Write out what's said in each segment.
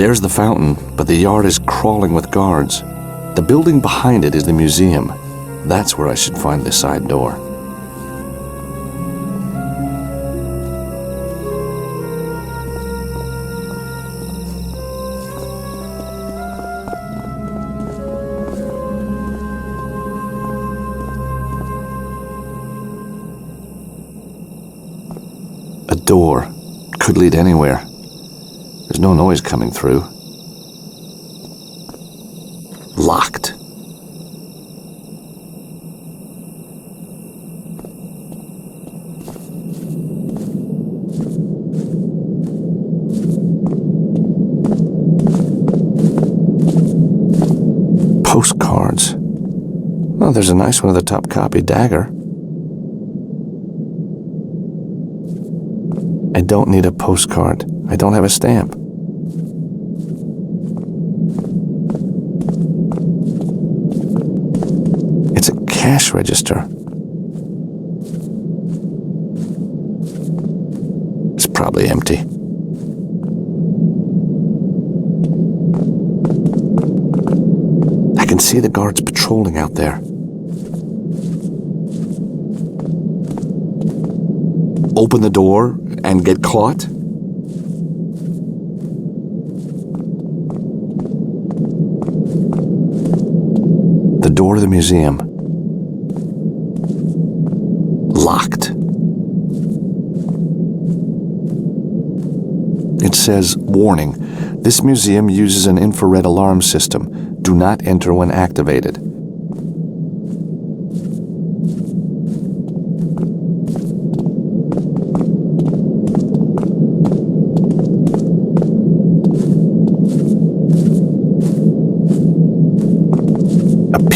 There's the fountain, but the yard is crawling with guards. The building behind it is the museum. That's where I should find the side door. A door. Could lead anywhere. There's no noise coming through. Locked. Postcards. Oh, there's a nice one of the Topkapi dagger. I don't need a postcard. I don't have a stamp. It's a cash register. It's probably empty. I can see the guards patrolling out there. Open the door and get caught? The door to the museum. Locked. It says, warning, this museum uses an infrared alarm system. Do not enter when activated.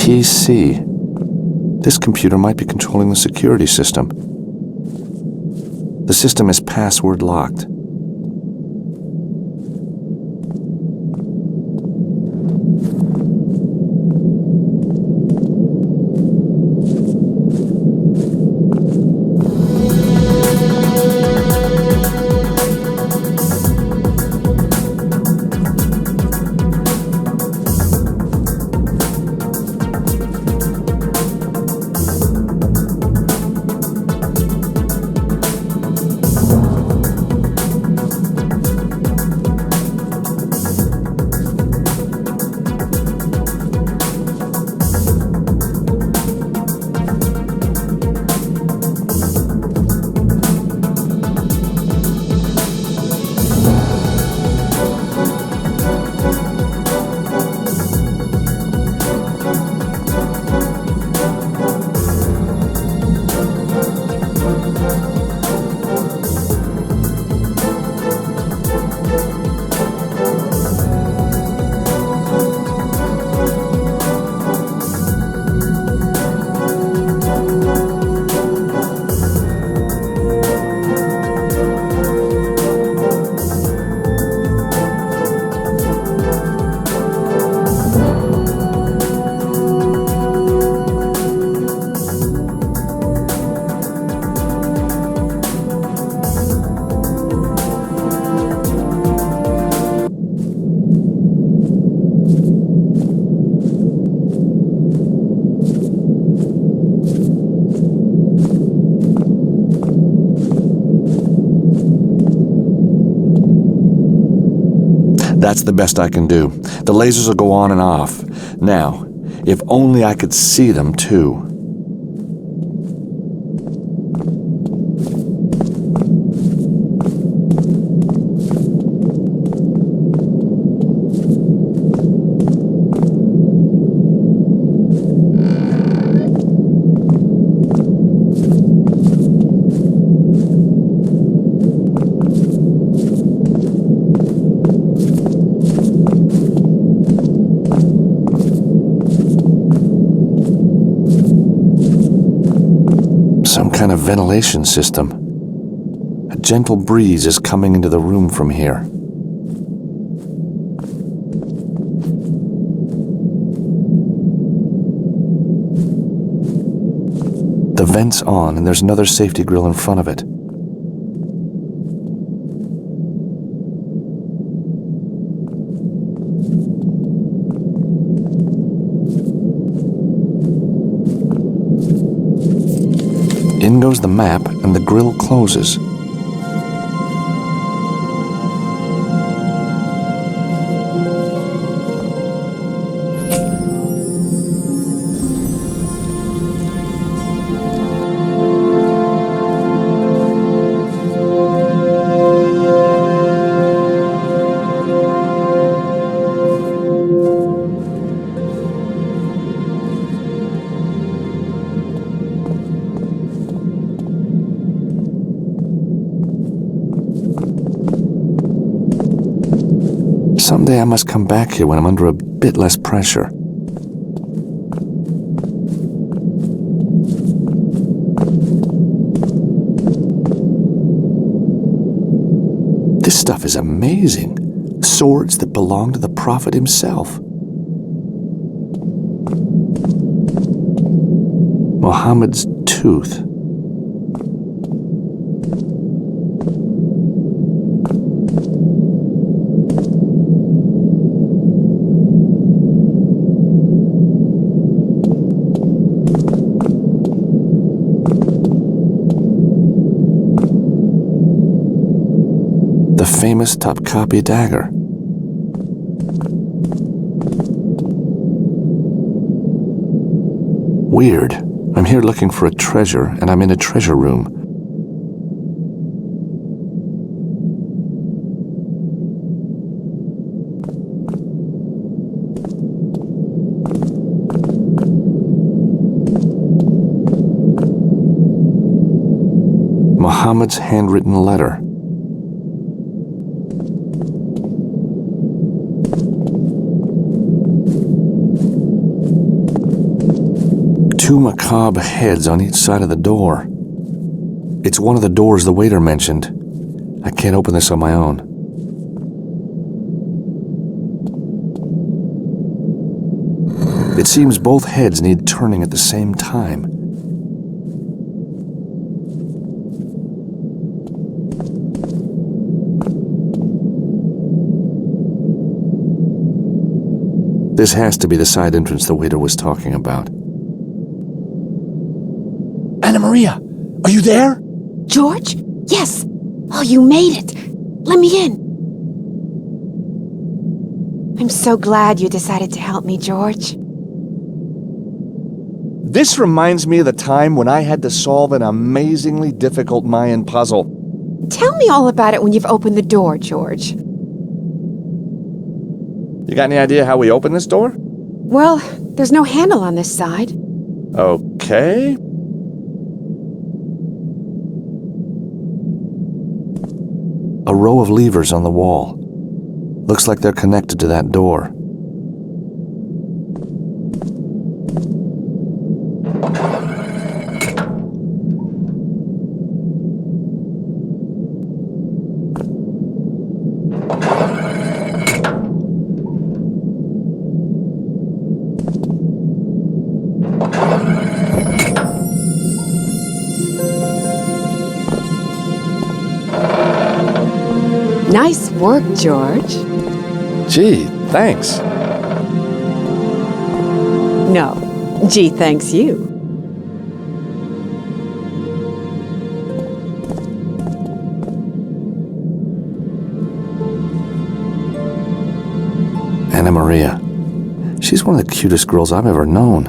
PC. This computer might be controlling the security system. The system is password locked. That's the best I can do. The lasers will go on and off. Now, if only I could see them too. Some kind of ventilation system. A gentle breeze is coming into the room from here. The vent's on, and there's another safety grill in front of it. In goes the map, and the grill closes. Someday I must come back here when I'm under a bit less pressure. This stuff is amazing. Swords that belong to the prophet himself. Muhammad's tooth. The famous Topkapi dagger. Weird. I'm here looking for a treasure, and I'm in a treasure room. Muhammad's handwritten letter. Two macabre heads on each side of the door. It's one of the doors the waiter mentioned. I can't open this on my own. It seems both heads need turning at the same time. This has to be the side entrance the waiter was talking about. Anna Maria, are you there? George? Yes. Oh, you made it. Let me in. I'm so glad you decided to help me, George. This reminds me of the time when I had to solve an amazingly difficult Mayan puzzle. Tell me all about it when you've opened the door, George. You got any idea how we open this door? Well, there's no handle on this side. Okay. A row of levers on the wall. Looks like they're connected to that door. Nice work, George. Gee, thanks. No, gee, thanks you. Anna Maria. She's one of the cutest girls I've ever known.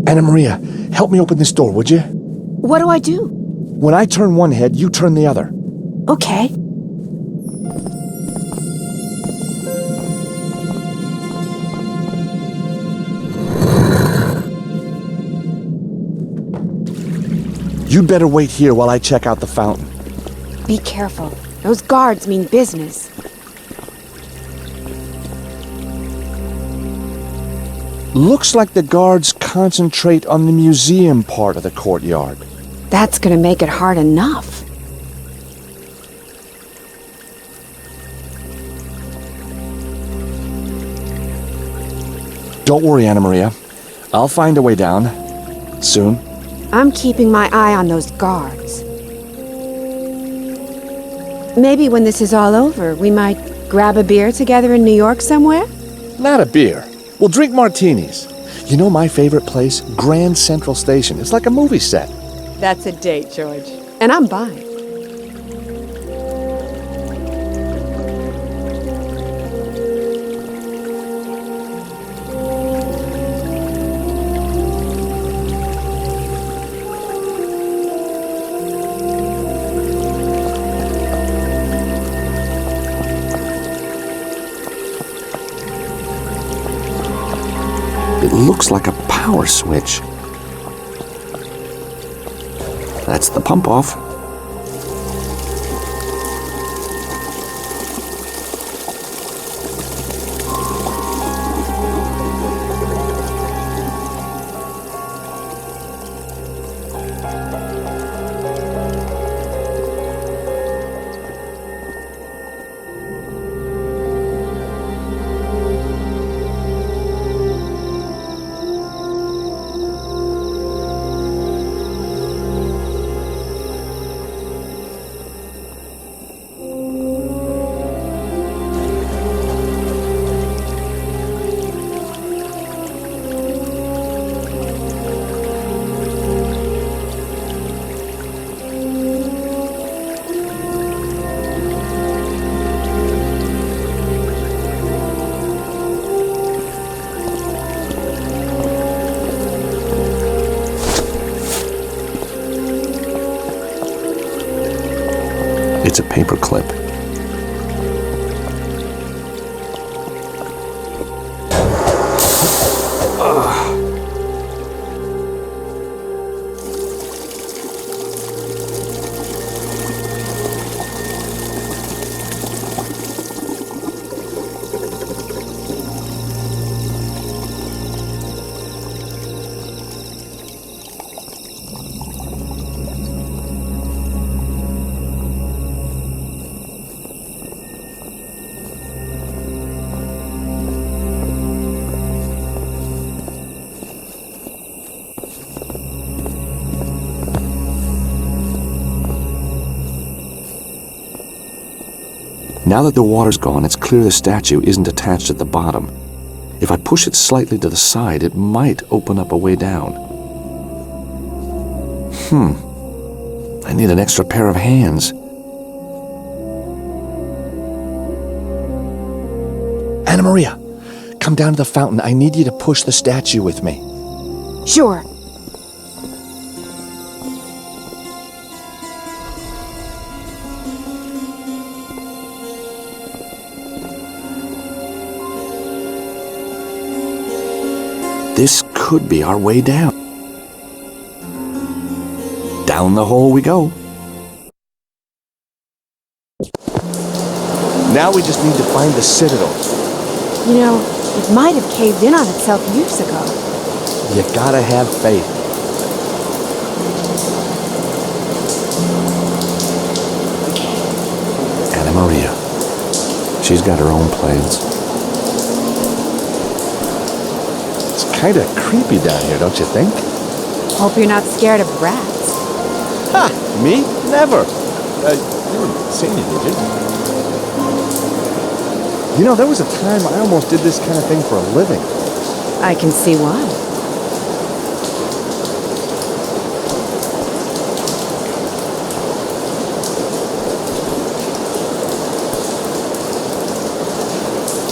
Anna Maria, help me open this door, would you? What do I do? When I turn one head, you turn the other. Okay. You'd better wait here while I check out the fountain. Be careful. Those guards mean business. Looks like the guards concentrate on the museum part of the courtyard. That's gonna make it hard enough. Don't worry, Anna Maria. I'll find a way down. Soon. I'm keeping my eye on those guards. Maybe when this is all over, we might grab a beer together in New York somewhere? Not a beer. We'll drink martinis. You know my favorite place? Grand Central Station. It's like a movie set. That's a date, George. And I'm buying. It looks like a power switch. That's the pump off. It's a paper clip. Now that the water's gone, it's clear the statue isn't attached at the bottom. If I push it slightly to the side, it might open up a way down. I need an extra pair of hands. Anna Maria, come down to the fountain. I need you to push the statue with me. Sure. This could be our way down. Down the hole we go. Now we just need to find the citadel. You know, it might have caved in on itself years ago. You gotta have faith. Anna Maria. She's got her own plans. It's kinda creepy down here, don't you think? Hope you're not scared of rats. Ha! Me? Never! You didn't see me, did you? You know, there was a time I almost did this kind of thing for a living. I can see why.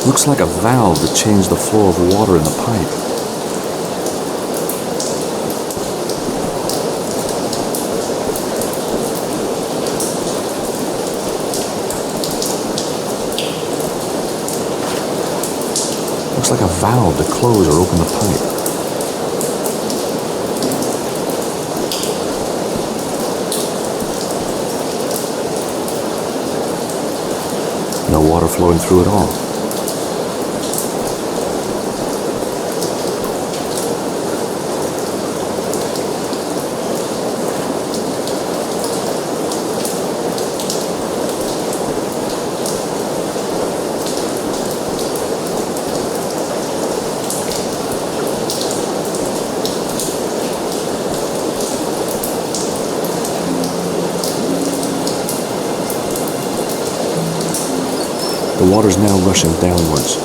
Looks like a valve that changed the flow of water in the pipe. Looks like a valve to close or open the pipe. No water flowing through at all. The water's now rushing downwards.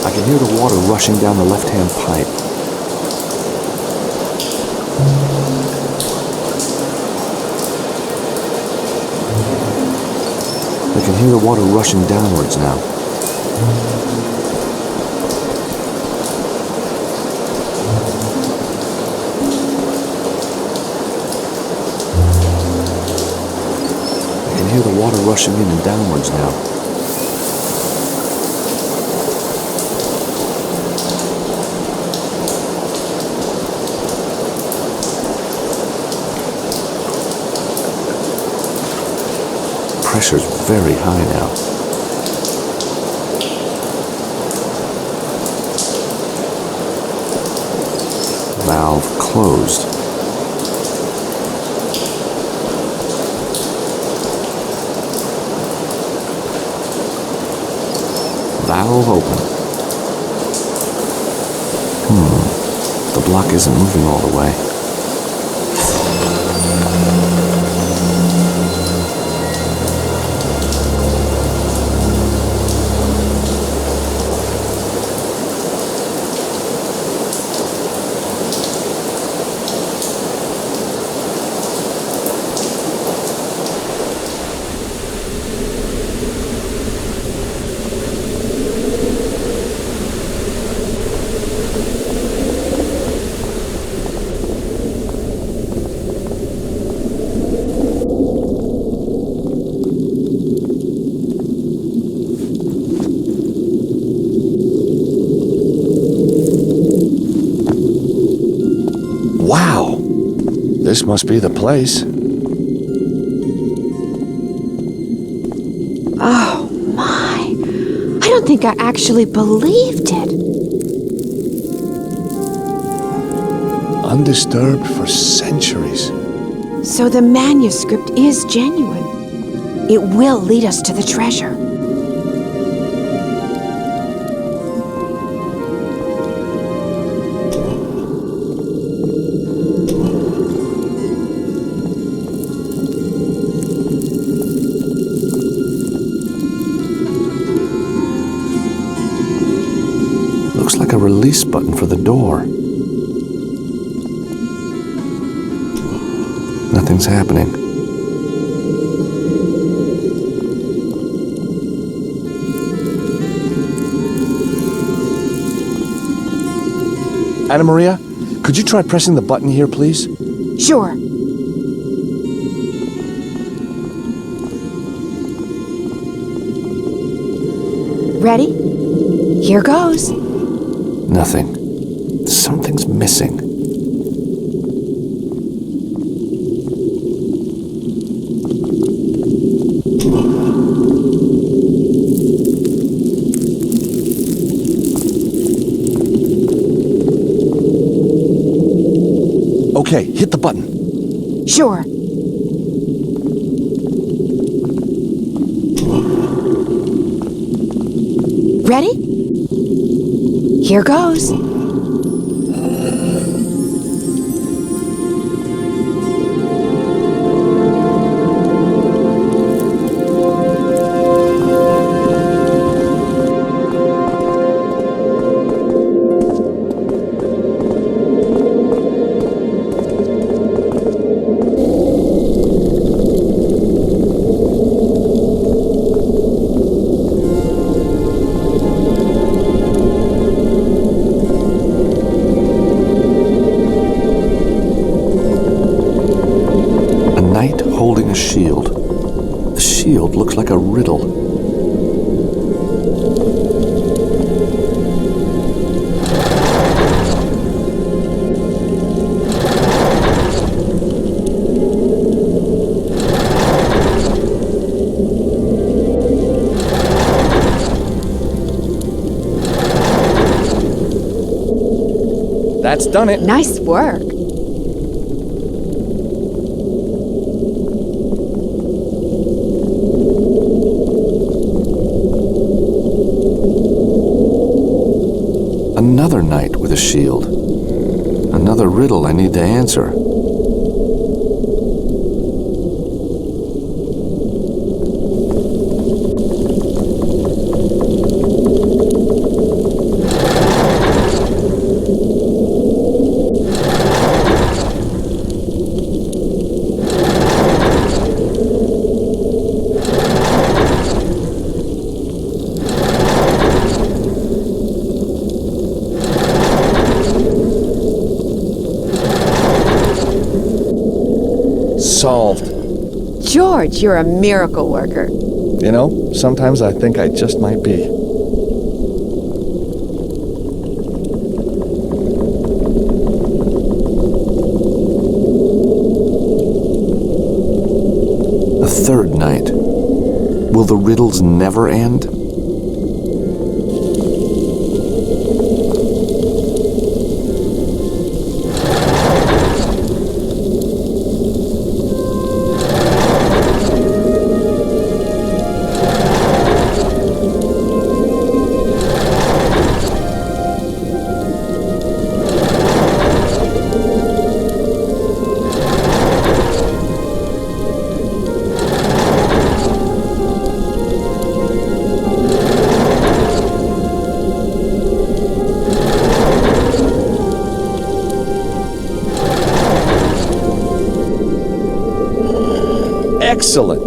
I can hear the water rushing down the left-hand pipe. I can hear the water rushing downwards now. I can hear the water rushing in and downwards now. Pressure's very high now. Valve closed. Valve open. The block isn't moving all the way. Wow! This must be the place. Oh, my. I don't think I actually believed it. Undisturbed for centuries. So the manuscript is genuine. It will lead us to the treasure. Looks like a release button for the door. Nothing's happening. Anna Maria, could you try pressing the button here, please? Sure. Ready? Here goes. Nothing. Something's missing. Okay, hit the button. Sure. Ready? Here goes. Holding a shield. The shield looks like a riddle. That's done it. Nice work. Another knight with a shield. Another riddle I need to answer. solved. George, you're a miracle worker. You know, sometimes I think I just might be. A third night. Will the riddles never end? Excellent.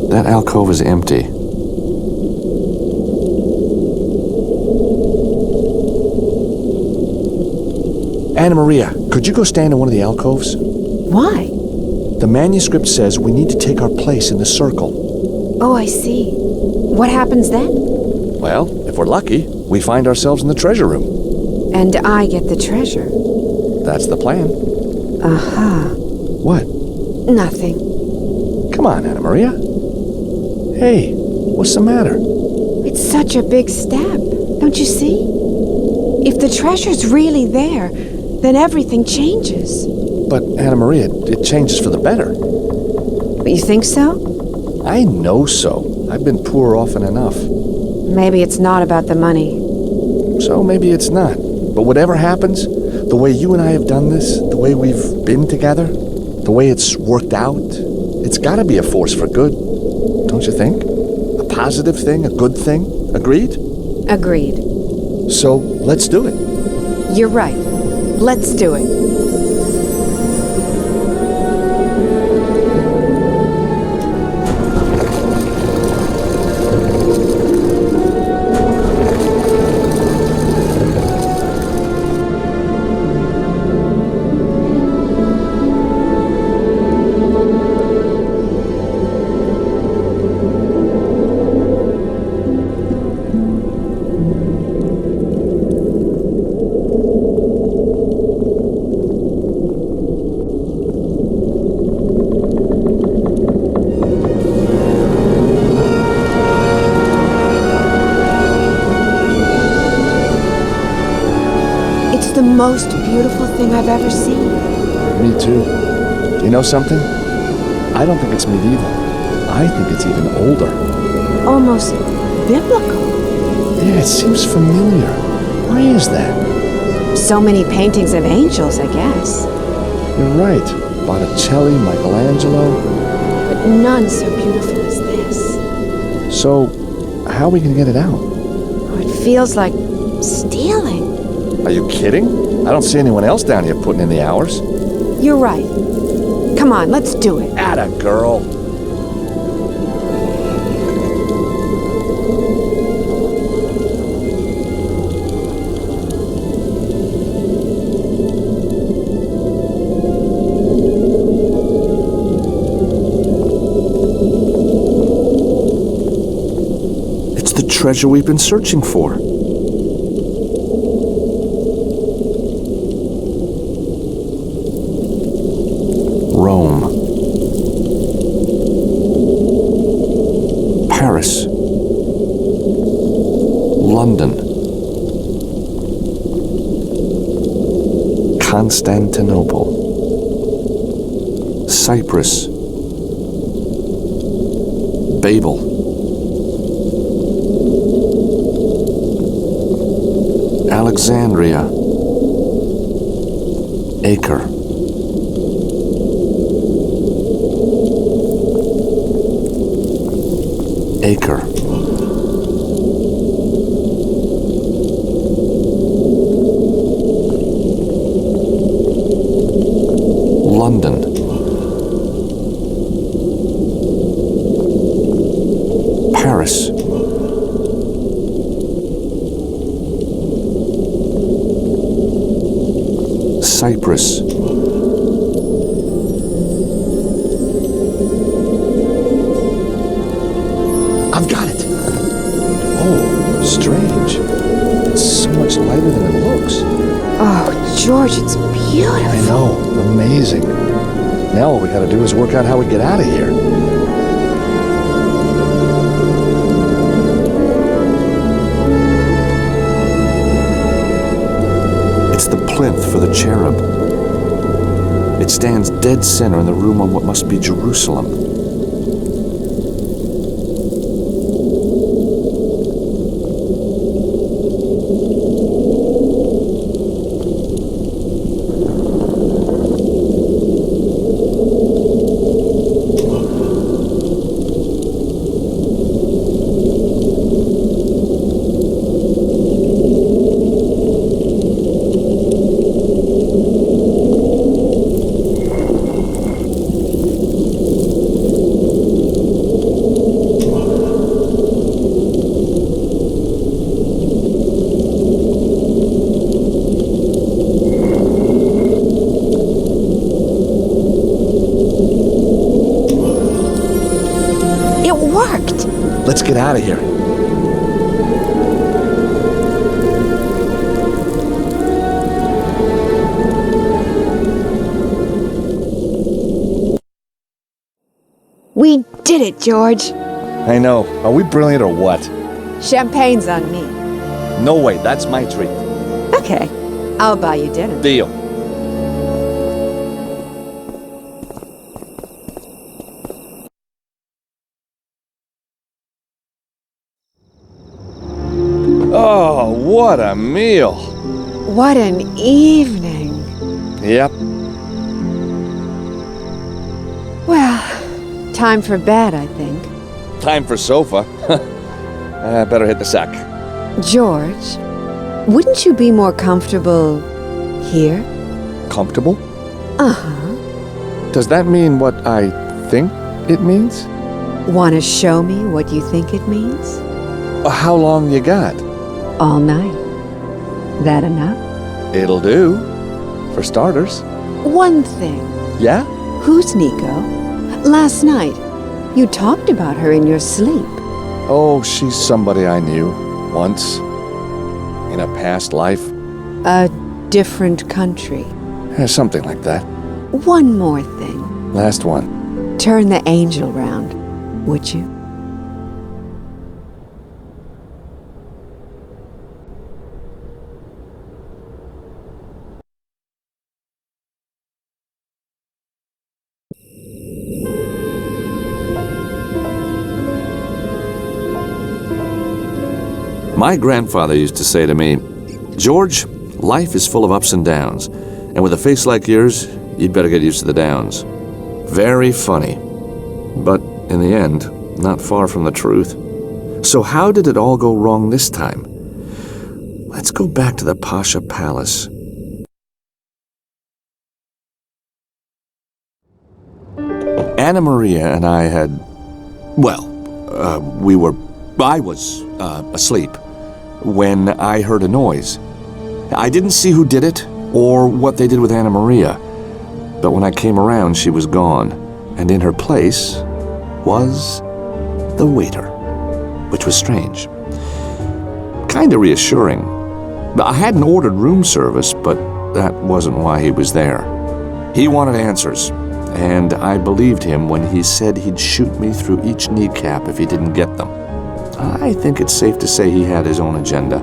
That alcove is empty. Anna Maria, could you go stand in one of the alcoves? Why? The manuscript says we need to take our place in the circle. Oh, I see. What happens then? Well, if we're lucky, we find ourselves in the treasure room. And I get the treasure. That's the plan. Aha. What? Nothing. Come on, Anna Maria. Hey, what's the matter? It's such a big step, don't you see? If the treasure's really there, then everything changes. But, Anna Maria, it changes for the better. You think so? I know so. I've been poor often enough. Maybe it's not about the money. So maybe it's not. But whatever happens, the way you and I have done this, the way we've been together, the way it's worked out, it's gotta be a force for good. Don't you think? A positive thing, a good thing. Agreed? Agreed. So let's do it. You're right. Let's do it. The most beautiful thing I've ever seen. Me too. You know something? I don't think it's medieval. I think it's even older. Almost biblical. Yeah, it seems familiar. Why is that? So many paintings of angels, I guess. You're right. Botticelli, Michelangelo. But none so beautiful as this. So, how are we gonna get it out? Oh, it feels like stealing. Are you kidding? I don't see anyone else down here putting in the hours. You're right. Come on, let's do it. Atta girl. It's the treasure we've been searching for. Rome, Paris, London, Constantinople, Cyprus, Babel, Alexandria, Acre. Acre. London. hubris. I've got it. Oh, strange. It's so much lighter than it looks. Oh, George, it's beautiful. I know. Amazing. Now all we gotta do is work out how we get out of here. It's the plinth for the cherub. It stands dead center in the room on what must be Jerusalem. Let's get out of here. We did it, George. I know. Are we brilliant or what? Champagne's on me. No way. That's my treat. Okay, I'll buy you dinner. Deal. Oh, what a meal. What an evening. Yep. Well, time for bed, I think. Time for sofa. Better hit the sack. George, wouldn't you be more comfortable here? Comfortable? Uh-huh. Does that mean what I think it means? Want to show me what you think it means? How long you got? All night. That enough? It'll do. For starters. One thing. Yeah? Who's Nico? Last night, you talked about her in your sleep. Oh, she's somebody I knew. Once. In a past life. A different country. Something like that. One more thing. Last one. Turn the angel round, would you? My grandfather used to say to me, "George, life is full of ups and downs, and with a face like yours, you'd better get used to the downs." Very funny, but in the end, not far from the truth. So how did it all go wrong this time? Let's go back to the Pasha Palace. Anna Maria and I had, I was asleep when I heard a noise. I didn't see who did it or what they did with Anna Maria, but when I came around, she was gone, and in her place was the waiter, which was strange. Kinda reassuring. I hadn't ordered room service, but that wasn't why he was there. He wanted answers, and I believed him when he said he'd shoot me through each kneecap if he didn't get them. I think it's safe to say he had his own agenda,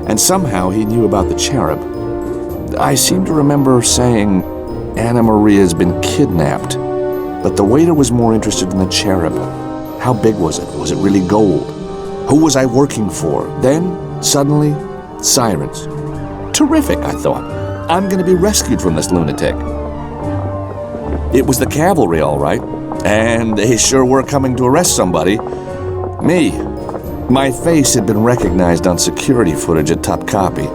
and somehow he knew about the cherub. I seem to remember saying, "Anna Maria's been kidnapped," but the waiter was more interested in the cherub. How big was it? Was it really gold? Who was I working for? Then, suddenly, sirens. Terrific, I thought. I'm going to be rescued from this lunatic. It was the cavalry, all right, and they sure were coming to arrest somebody. Me. My face had been recognized on security footage at Topkapi.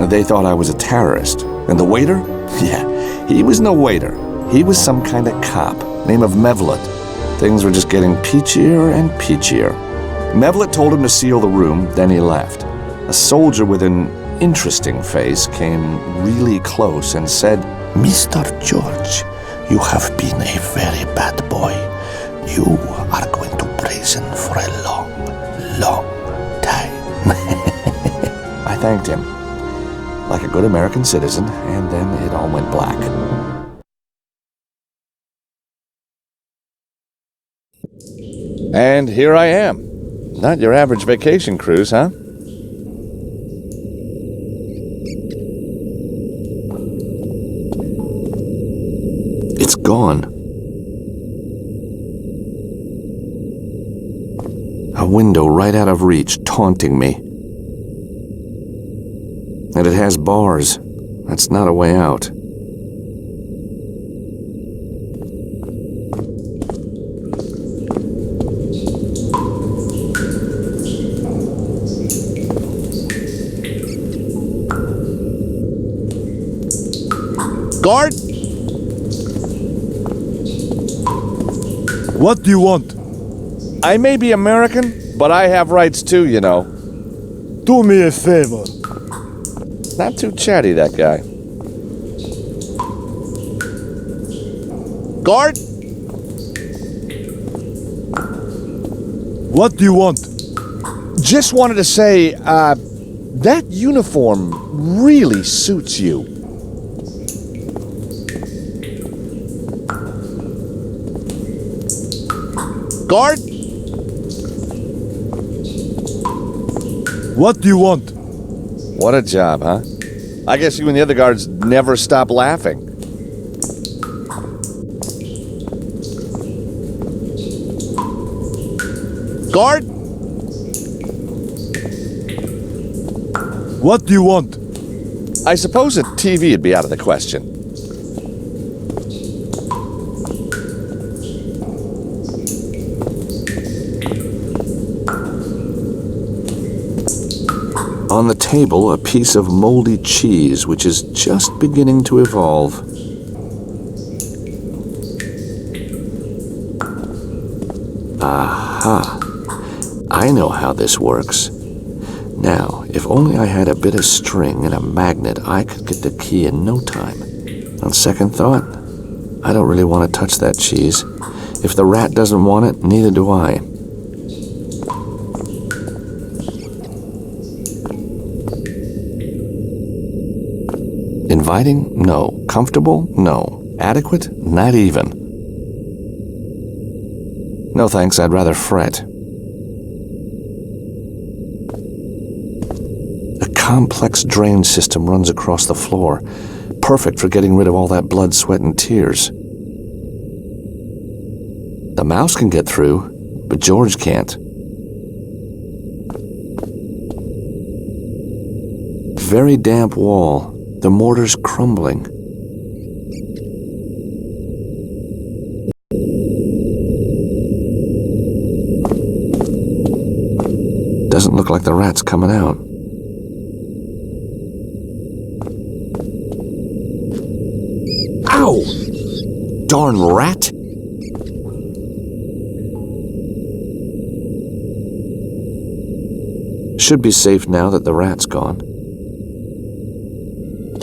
They thought I was a terrorist. And the waiter? Yeah, he was no waiter. He was some kind of cop, name of Immaculata. Things were just getting peachier and peachier. Immaculata told him to seal the room, then he left. A soldier with an interesting face came really close and said, Mr. George, you have been a very bad boy. You are going to prison for a long, long time. I thanked him, like a good American citizen, and then it all went black. And here I am. Not your average vacation cruise, huh? It's gone. A window right out of reach, taunting me. And it has bars. That's not a way out. Guard! What do you want? I may be American, but I have rights too, you know. Do me a favor. Not too chatty, that guy. Guard! What do you want? Just wanted to say, that uniform really suits you. Guard! What do you want? What a job, huh? I guess you and the other guards never stop laughing. Guard! What do you want? I suppose a TV would be out of the question. On the table, a piece of moldy cheese, which is just beginning to evolve. Aha! I know how this works. Now, if only I had a bit of string and a magnet, I could get the key in no time. On second thought, I don't really want to touch that cheese. If the rat doesn't want it, neither do I. Inviting? No. Comfortable? No. Adequate? Not even. No thanks, I'd rather fret. A complex drain system runs across the floor, perfect for getting rid of all that blood, sweat, and tears. The mouse can get through, but George can't. Very damp wall. The mortar's crumbling. Doesn't look like the rat's coming out. Ow! Darn rat! Should be safe now that the rat's gone.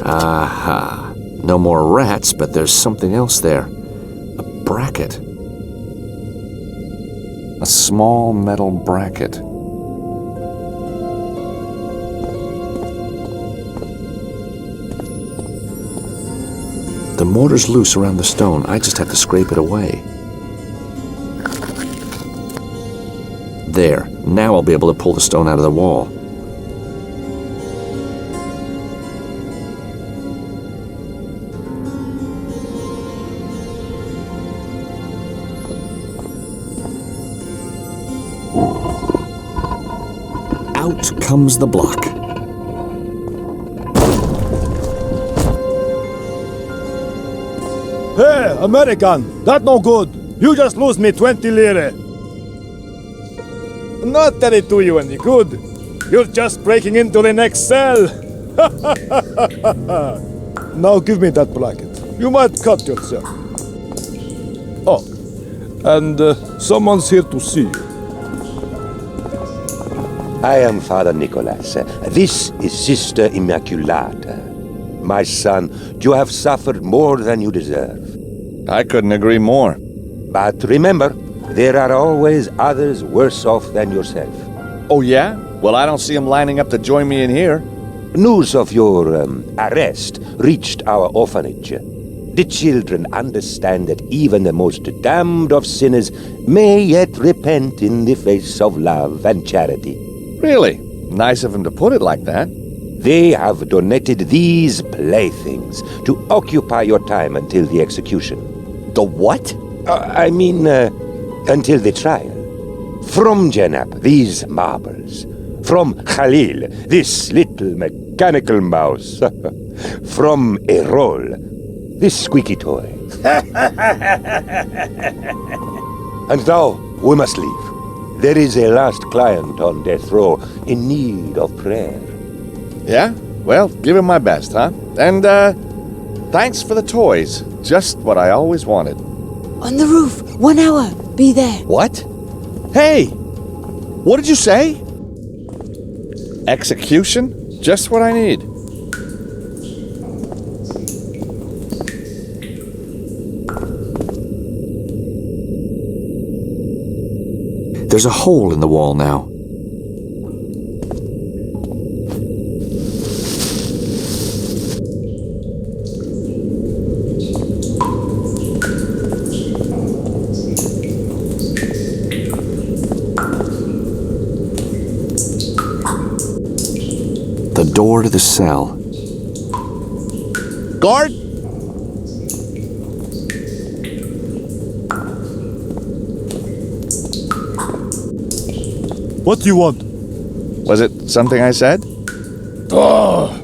Aha. No more rats, but there's something else there. A bracket. A small metal bracket. The mortar's loose around the stone. I just have to scrape it away. There. Now I'll be able to pull the stone out of the wall. Out comes the block. Hey, American, that no good. You just lose me 20 lire. Not that it do you any good. You're just breaking into the next cell. Now give me that blanket. You might cut yourself. Oh, and someone's here to see you. I am Father Nicholas. This is Sister Immaculata. my son. You have suffered more than you deserve. I couldn't agree more. But remember, there are always others worse off than yourself. Oh, yeah? Well, I don't see them lining up to join me in here. News of your arrest reached our orphanage. The children understand that even the most damned of sinners may yet repent in the face of love and charity. Really? Nice of him to put it like that. They have donated these playthings to occupy your time until the execution. The what? Until the trial. From Janab, these marbles. From Khalil, this little mechanical mouse. From Errol, this squeaky toy. And now, we must leave. There is a last client on death row in need of prayer. Yeah? Well, give him my best, huh? And, thanks for the toys. Just what I always wanted. On the roof, 1 hour. Be there. What? Hey! What did you say? Execution? Just what I need. There's a hole in the wall now. The door to the cell. Guard! What do you want? Was it something I said? Oh,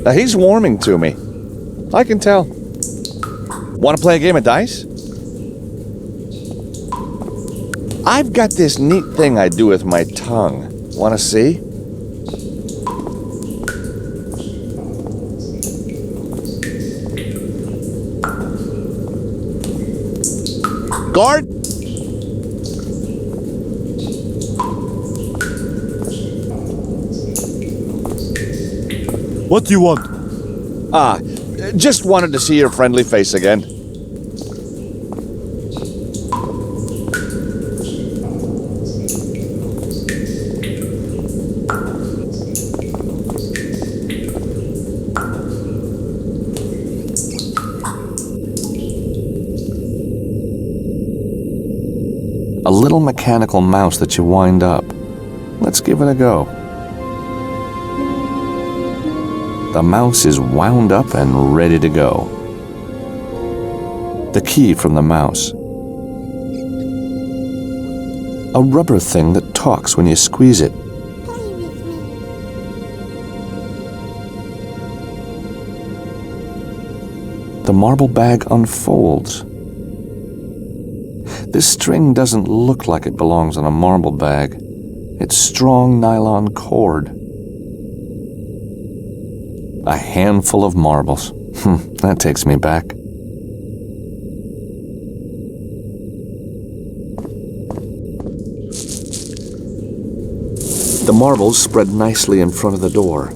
Now he's warming to me. I can tell. Want to play a game of dice? I've got this neat thing I do with my tongue. Want to see? Guard! what do you want? Just wanted to see your friendly face again. A little mechanical mouse that you wind up. Let's give it a go. The mouse is wound up and ready to go. The key from the mouse. A rubber thing that talks when you squeeze it. The marble bag unfolds. This string doesn't look like it belongs on a marble bag. It's strong nylon cord. A handful of marbles. That takes me back. The marbles spread nicely in front of the door.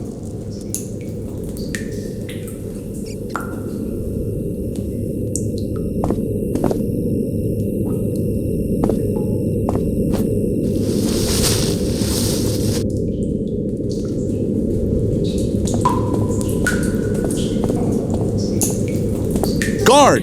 Guard!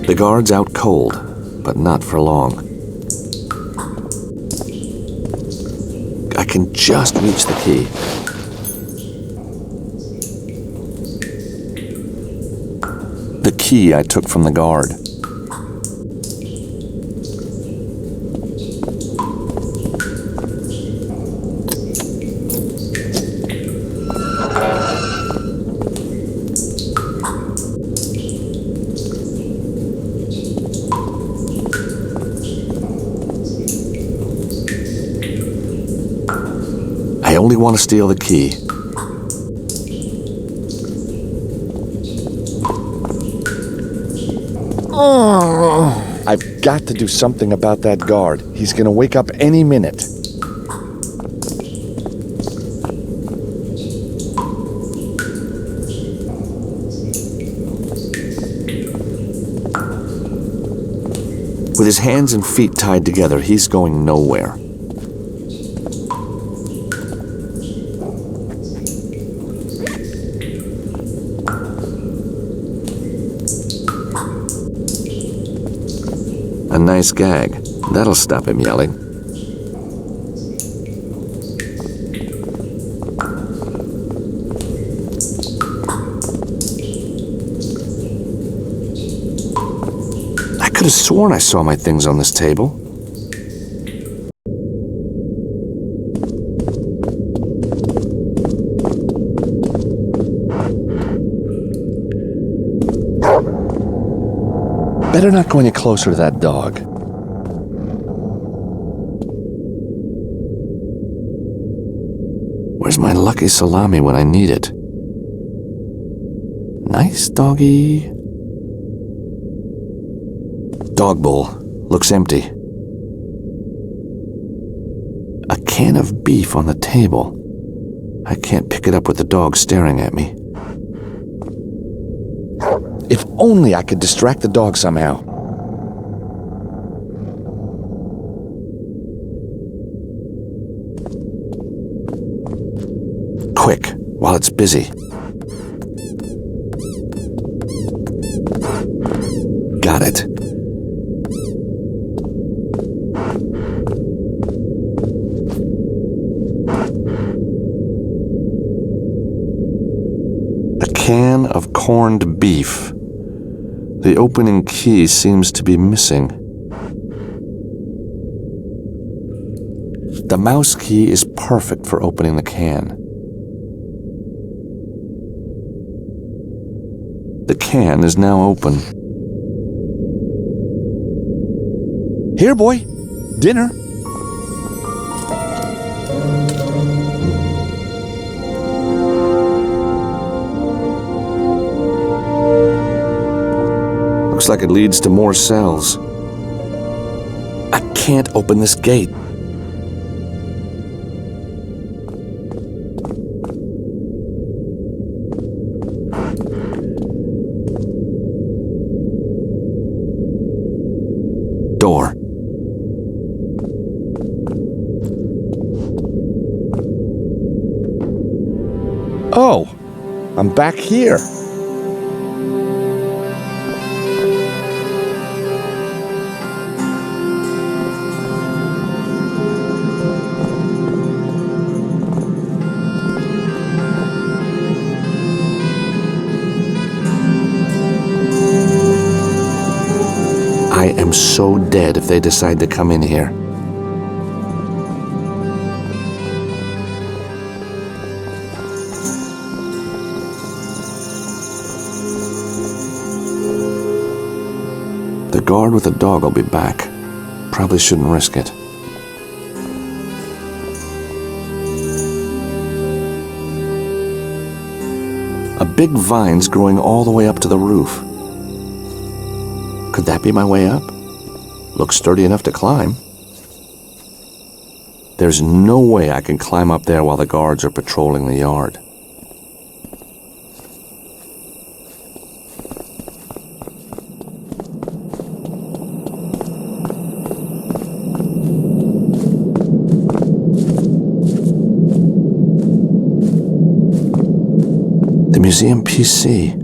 The guard's out cold, but not for long. I can just reach the key. The key I took from the guard. really want to steal the key. I've got to do something about that guard. He's gonna wake up any minute. With his hands and feet tied together, he's going nowhere. A nice gag. That'll stop him yelling. I could have sworn I saw my things on this table. Better not go any closer to that dog. Where's my lucky salami when I need it? Nice doggy. Dog bowl. Looks empty. A can of beef on the table. I can't pick it up with the dog staring at me. If only I could distract the dog somehow. Quick, while it's busy. Got it. A can of corned beef. The opening key seems to be missing. The mouse key is perfect for opening the can. The can is now open. Here, boy. Dinner. Looks like it leads to more cells. I can't open this gate. Door. Oh, I'm back here. I am so dead if they decide to come in here. The guard with the dog will be back. Probably shouldn't risk it. A big vine's growing all the way up to the roof. Could that be my way up? Looks sturdy enough to climb. There's no way I can climb up there while the guards are patrolling the yard. The museum PC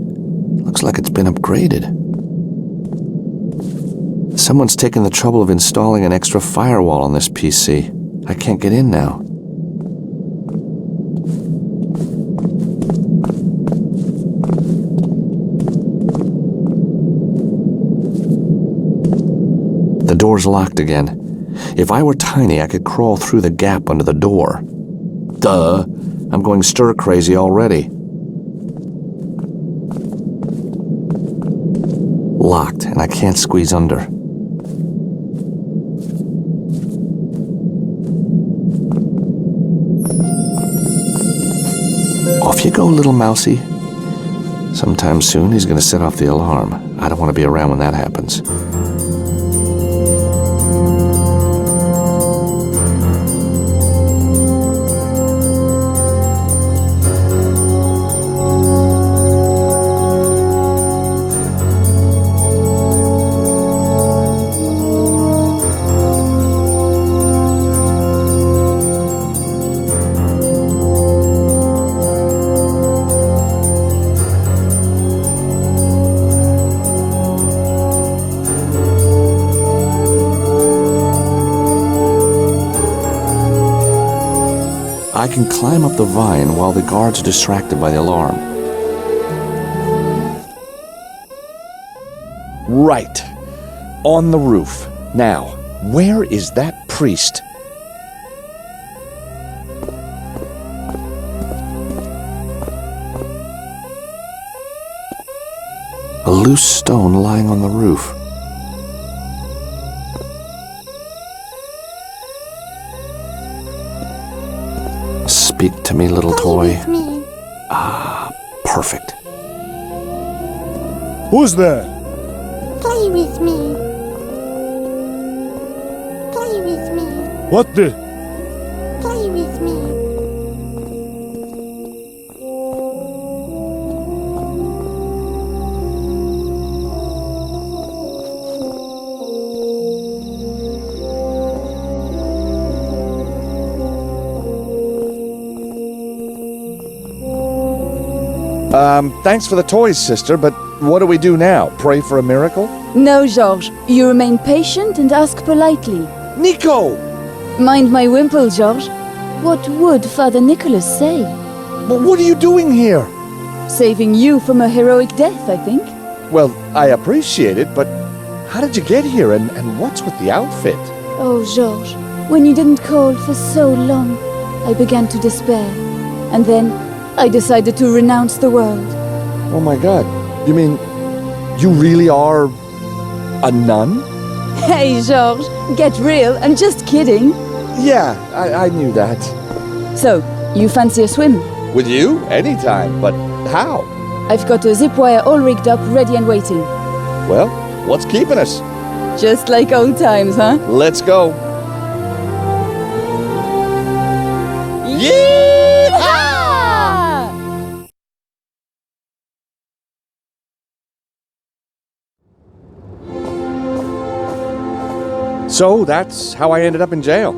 looks like it's been upgraded. Someone's taken the trouble of installing an extra firewall on this PC. I can't get in now. The door's locked again. If I were tiny, I could crawl through the gap under the door. Duh! I'm going stir crazy already. Locked, and I can't squeeze under. If you go a little mousy, sometime soon he's gonna set off the alarm. I don't want to be around when that happens. I can climb up the vine while the guards are distracted by the alarm. Right. On the roof. Now, where is that priest? A loose stone lying on the roof. Speak to me, little toy. Play with me. Ah, perfect. Who's there? Play with me. Play with me. What the? Play with me. Thanks for the toys, sister, but what do we do now? Pray for a miracle? No, Georges. You remain patient and ask politely. Nico! Mind my wimple, Georges. What would Father Nicholas say? But what are you doing here? Saving you from a heroic death, I think. Well, I appreciate it, but how did you get here, and what's with the outfit? Oh, Georges, when you didn't call for so long, I began to despair. And then I decided to renounce the world. Oh my god, you mean you really are a nun? Hey, Georges, get real, I'm just kidding. Yeah, I knew that. So, you fancy a swim? With you? Anytime, but how? I've got a zip wire all rigged up, ready and waiting. Well, what's keeping us? Just like old times, huh? Let's go. So that's how I ended up in jail.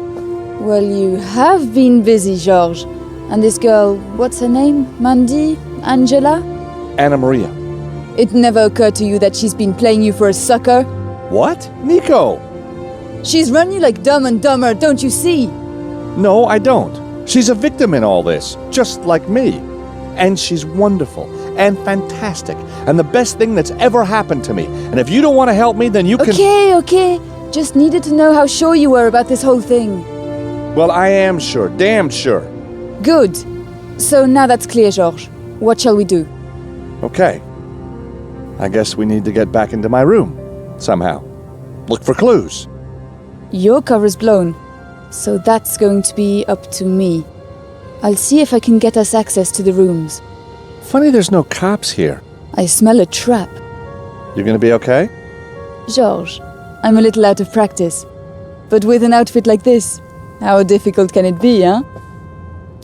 Well, you have been busy, Georges. And this girl, what's her name? Mandy? Angela? Anna Maria. It never occurred to you that she's been playing you for a sucker? What? Nico! She's run you like Dumb and Dumber, don't you see? No, I don't. She's a victim in all this, just like me. And she's wonderful and fantastic and the best thing that's ever happened to me. And if you don't want to help me, then you can... Okay. Just needed to know how sure you were about this whole thing. Well, I am sure, damn sure. Good. So now that's clear, Georges. What shall we do? Okay. I guess we need to get back into my room, somehow. Look for clues. Your cover's blown, so that's going to be up to me. I'll see if I can get us access to the rooms. Funny there's no cops here. I smell a trap. You gonna be okay? Georges, I'm a little out of practice. But with an outfit like this, how difficult can it be, huh?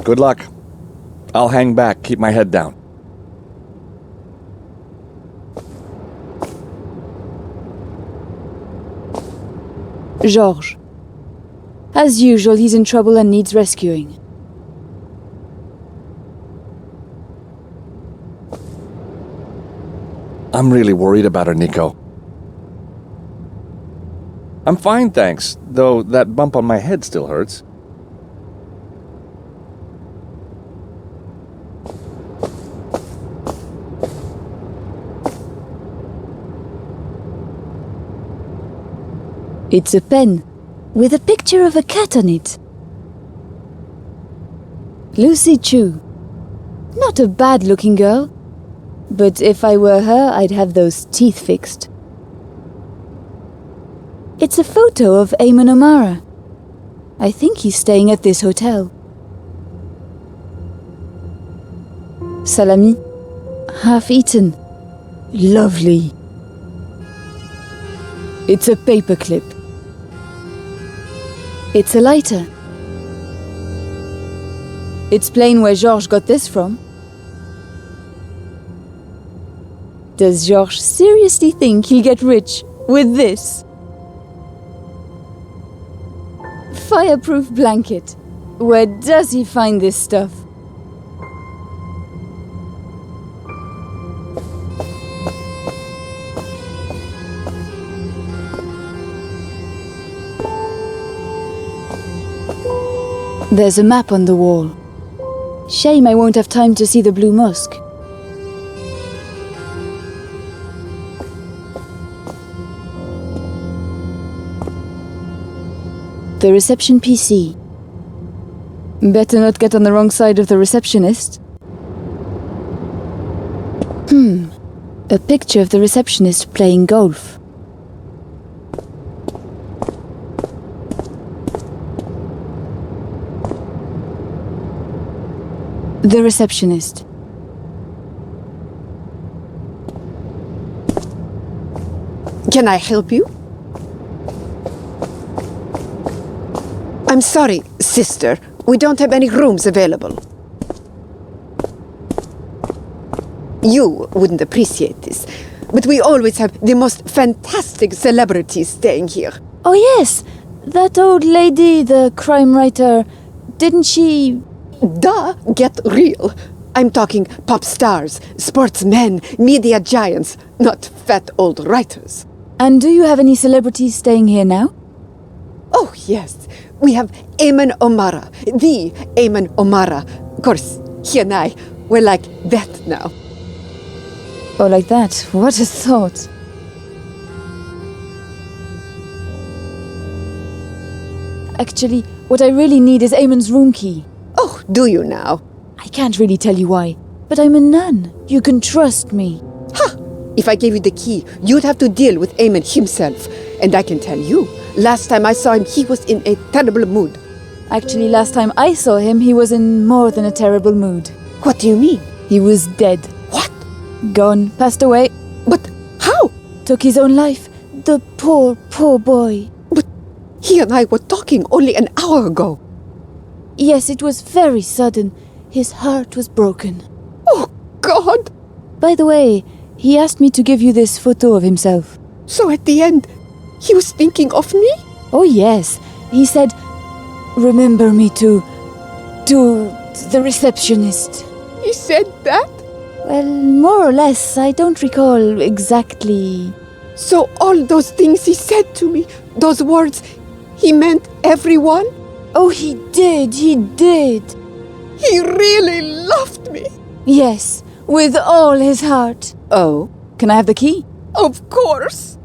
Good luck. I'll hang back, keep my head down. Georges. As usual, he's in trouble and needs rescuing. I'm really worried about her, Nico. I'm fine, thanks, though that bump on my head still hurts. It's a pen, with a picture of a cat on it. Lucy Chu. Not a bad-looking girl. But if I were her, I'd have those teeth fixed. It's a photo of Eamon O'Mara. I think he's staying at this hotel. Salami, half eaten. Lovely. It's a paperclip. It's a lighter. It's plain where Georges got this from. Does Georges seriously think he'll get rich with this? Fireproof blanket. Where does he find this stuff? There's a map on the wall. Shame I won't have time to see the Blue Mosque. The reception PC. Better not get on the wrong side of the receptionist. A picture of the receptionist playing golf. The receptionist. Can I help you? I'm sorry, sister. We don't have any rooms available. You wouldn't appreciate this, but we always have the most fantastic celebrities staying here. Oh yes, that old lady, the crime writer, didn't she... Duh, get real. I'm talking pop stars, sportsmen, media giants, not fat old writers. And do you have any celebrities staying here now? Oh, yes. We have Eamon O'Mara, the Eamon O'Mara. Of course, he and I, we're like that now. Oh, like that. What a thought. Actually, what I really need is Eamon's room key. Oh, do you now? I can't really tell you why, but I'm a nun. You can trust me. Ha! If I gave you the key, you'd have to deal with Eamon himself. And I can tell you, last time I saw him, he was in a terrible mood. Actually, last time I saw him, he was in more than a terrible mood. What do you mean? He was dead. What? Gone, passed away. But how? Took his own life. The poor, poor boy. But he and I were talking only an hour ago. Yes, it was very sudden. His heart was broken. Oh, God! By the way, he asked me to give you this photo of himself. So at the end, he was thinking of me? Oh, yes. He said, remember me to the receptionist. He said that? Well, more or less. I don't recall exactly. So all those things he said to me, those words, he meant everyone? Oh, he did. He did. He really loved me. Yes, with all his heart. Oh? Can I have the key? Of course.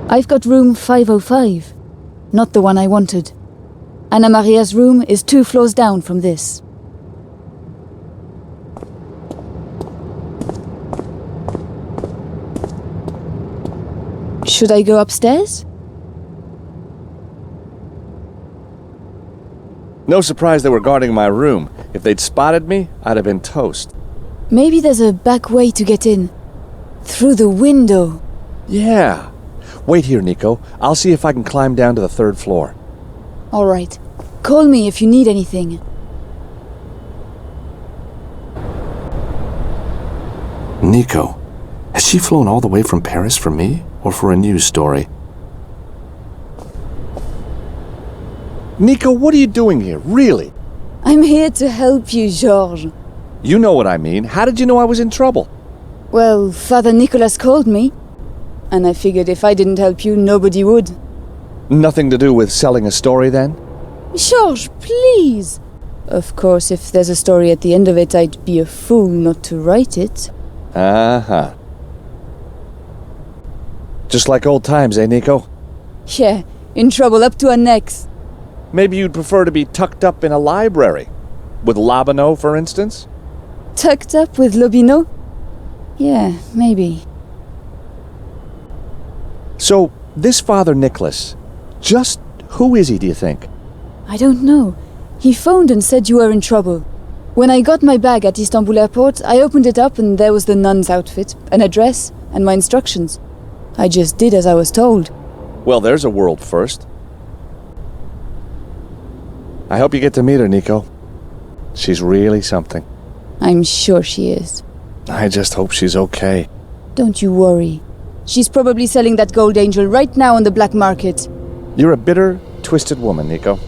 I've got room 505. Not the one I wanted. Anna Maria's room is 2 floors down from this. Should I go upstairs? No surprise they were guarding my room. If they'd spotted me, I'd have been toast. Maybe there's a back way to get in. Through the window. Yeah. Wait here, Nico. I'll see if I can climb down to the 3rd floor. All right. Call me if you need anything. Nico, has she flown all the way from Paris for me, or for a news story? Nico, what are you doing here? Really? I'm here to help you, Georges. You know what I mean. How did you know I was in trouble? Well, Father Nicholas called me. And I figured if I didn't help you, nobody would. Nothing to do with selling a story, then? Georges, please! Of course, if there's a story at the end of it, I'd be a fool not to write it. Uh-huh. Just like old times, eh, Nico? Yeah, in trouble up to our necks. Maybe you'd prefer to be tucked up in a library. With Labino, for instance? Tucked up with Lobino? Yeah, maybe. So, this Father Nicholas, just who is he, do you think? I don't know. He phoned and said you were in trouble. When I got my bag at Istanbul airport, I opened it up and there was the nun's outfit, an address, and my instructions. I just did as I was told. Well, there's a world first. I hope you get to meet her, Nico. She's really something. I'm sure she is. I just hope she's okay. Don't you worry. She's probably selling that gold angel right now on the black market. You're a bitter, twisted woman, Nico.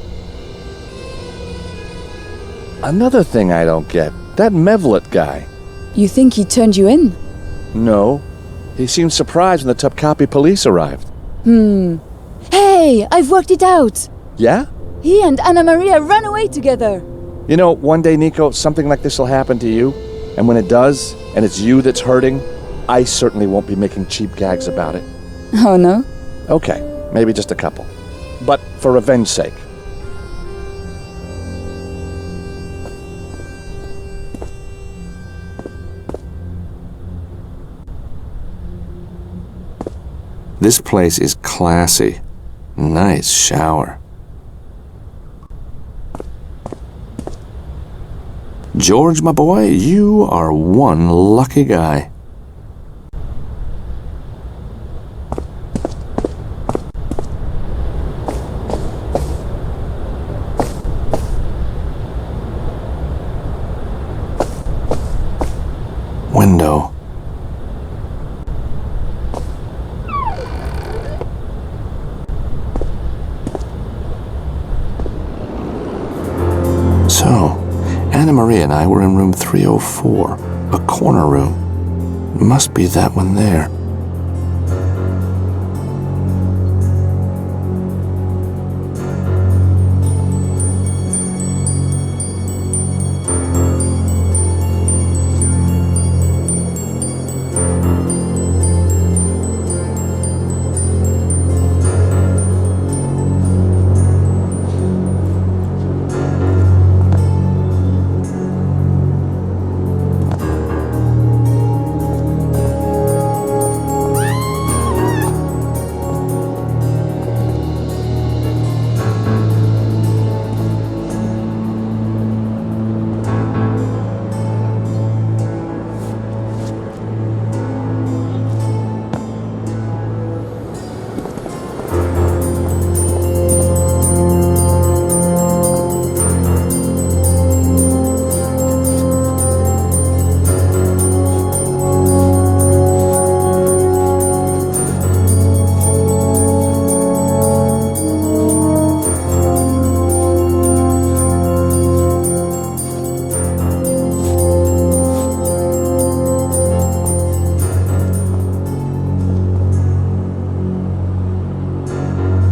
Another thing I don't get, that Mevlut guy. You think he turned you in? No. He seemed surprised when the Topkapi Police arrived. Hey, I've worked it out! Yeah? He and Anna Maria ran away together. You know, one day, Nico, something like this will happen to you. And when it does, and it's you that's hurting, I certainly won't be making cheap gags about it. Oh, no? Okay, maybe just a couple. But for revenge's sake. This place is classy. Nice shower. George, my boy, you are one lucky guy. Window. So, Anna Maria and I were in room 304, a corner room. Must be that one there.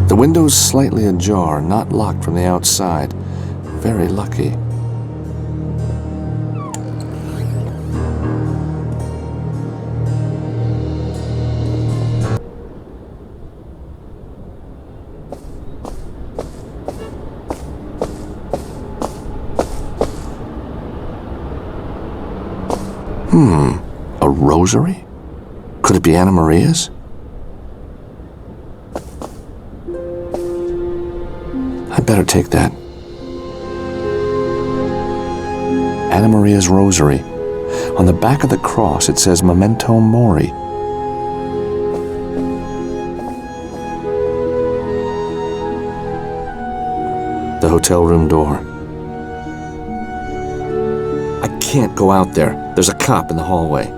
The window's slightly ajar, not locked from the outside. Very lucky. A rosary? Could it be Anna Maria's? I'd better take that. Anna Maria's rosary. On the back of the cross it says Memento Mori. The hotel room door. I can't go out there. There's a cop in the hallway.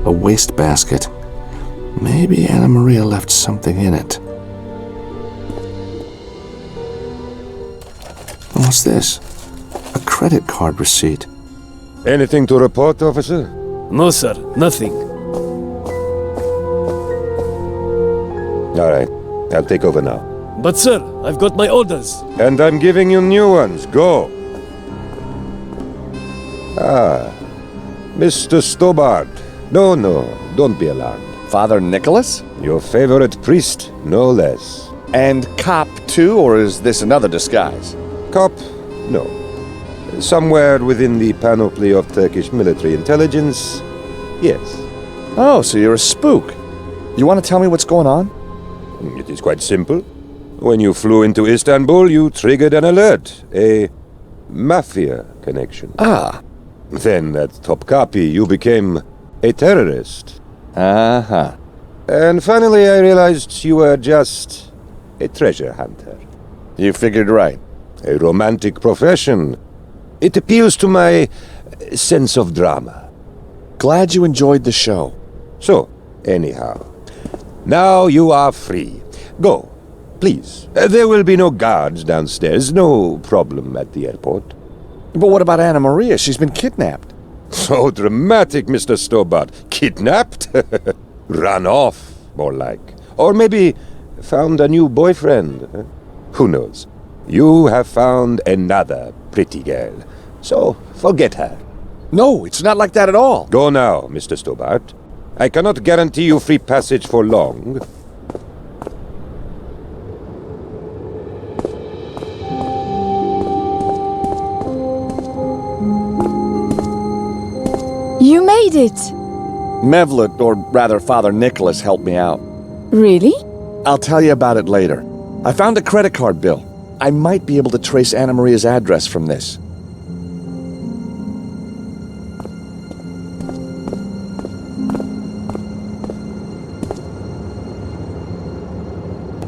A wastebasket. Maybe Anna Maria left something in it. What's this? A credit card receipt. Anything to report, officer? No, sir, nothing. All right, I'll take over now. But, sir, I've got my orders. And I'm giving you new ones. Go. Ah, Mr. Stobart. No, don't be alarmed. Father Nicholas? Your favorite priest, no less. And cop too, or is this another disguise? Cop? No. Somewhere within the panoply of Turkish military intelligence, yes. Oh, so you're a spook. You want to tell me what's going on? It is quite simple. When you flew into Istanbul, you triggered an alert, a mafia connection. Ah. Then at Topkapi, you became a terrorist. Uh-huh. And finally, I realized you were just a treasure hunter. You figured right. A romantic profession. It appeals to my sense of drama. Glad you enjoyed the show. So, anyhow, now you are free. Go, please. There will be no guards downstairs, no problem at the airport. But what about Anna Maria? She's been kidnapped. So dramatic, Mr. Stobart. Kidnapped? Run off, more like. Or maybe found a new boyfriend. Who knows? You have found another pretty girl. So, forget her. No, it's not like that at all. Go now, Mr. Stobart. I cannot guarantee you free passage for long. You made it! Mevlut, or rather Father Nicholas, helped me out. Really? I'll tell you about it later. I found a credit card bill. I might be able to trace Anna Maria's address from this.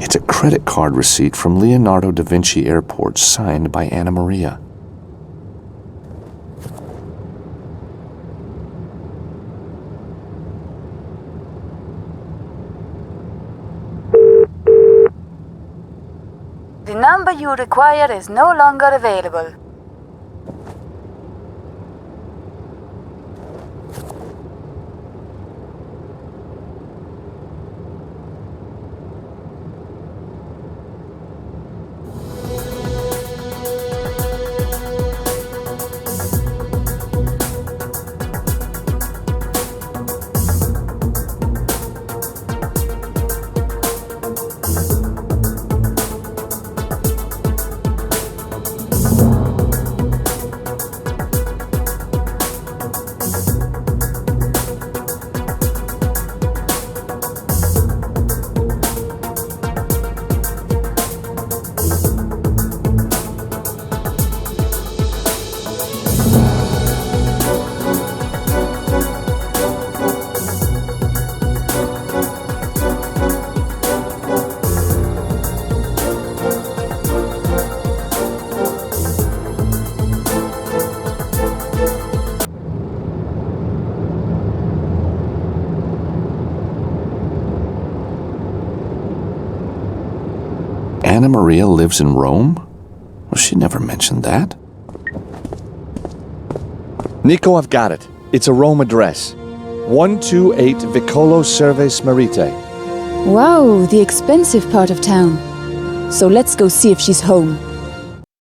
It's a credit card receipt from Leonardo da Vinci Airport signed by Anna Maria. The number you require is no longer available. Anna Maria lives in Rome? Well, she never mentioned that. Nico, I've got it. It's a Rome address. 128 Vicolo Cerves Marite. Wow, the expensive part of town. So let's go see if she's home.